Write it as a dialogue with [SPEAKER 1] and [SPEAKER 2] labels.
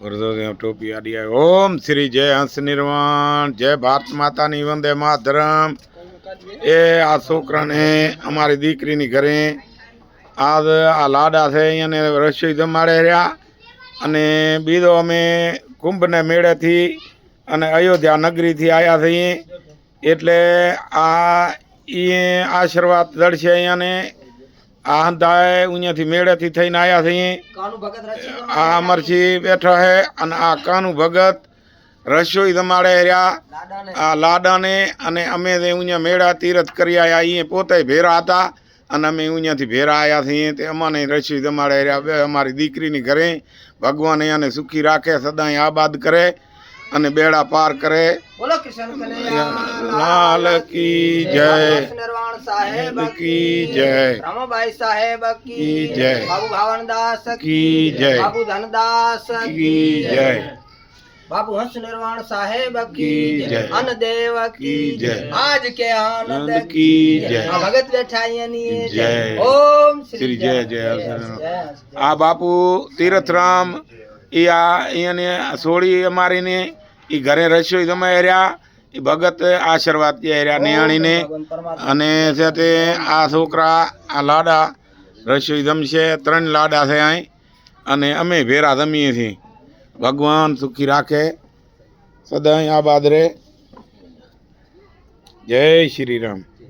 [SPEAKER 1] વરદોદેવ ટોપી આડી આવ્યો. ઓમ શ્રી જય હંસ નિર્વાણ, જય ભારત માતાની વંદે માતરમ. એ આ છોકરાને અમારી દીકરીની ઘરે આજ આ લાડા છે એને રસોઈ જમાડે રહ્યા. અને બીજો અમે કુંભને મેળેથી અને અયોધ્યા નગરીથી આવ્યા છીએ, એટલે આ એ આશીર્વાદ દળશે અહીંયાને. આ હંધાએ અહીંયાથી મેળેથી થઈને આવ્યા છીએ. આ અમરસિંહ બેઠા છે અને આ કાનુ ભગત રસોઈ જમાડે રહ્યા આ લાડાને. અને અમે અહીંયા મેળા તીરથ કરી આવ્યા, અહીંયા પોતે ભેરા હતા અને અમે અહીંયાથી ભેરા આવ્યા છીએ. તે અમને રસોઈ જમાડે રહ્યા. બે અમારી દીકરીની ઘરે ભગવાન અહીંયાને સુખી રાખે, સદાય આબાદ કરે અને બેડા પાર કરે.
[SPEAKER 2] બોલો કૃષ્ણ કનૈયા
[SPEAKER 1] લાલ કી જય,
[SPEAKER 2] નિર્વાણ સાહેબ
[SPEAKER 1] કી જય,
[SPEAKER 2] રામાબાઈ સાહેબ
[SPEAKER 1] કી જય,
[SPEAKER 2] બાબુ ભાવનદાસ
[SPEAKER 1] કી જય,
[SPEAKER 2] બાબુ ધનદાસ
[SPEAKER 1] કી જય,
[SPEAKER 2] બાબુ હંસ નિર્વાણ સાહેબ
[SPEAKER 1] કી જય,
[SPEAKER 2] અન્નદેવ
[SPEAKER 1] કી જય,
[SPEAKER 2] આજ કે આનંદ
[SPEAKER 1] આનંદ કી જય,
[SPEAKER 2] આ ભગત બેઠા અહીંયાની
[SPEAKER 1] જય.
[SPEAKER 2] ઓમ
[SPEAKER 1] શ્રી જય જય. આ બાપુ તીરથરામ એ આ અહીંયાને સોળી અમારીને એ ઘરે રસોઈ જમાઈ રહ્યા. એ ભગત આશીર્વાદ દે રહ્યા નિયાણીને. અને છે તે આ છોકરા આ લાડા રસોઈ જમશે. 3 લાડા છે અહીં અને અમે ભેરા જમીએ છીએ. ભગવાન સુખી રાખે, સદાય આબાદ રહે. જય શ્રી રામ.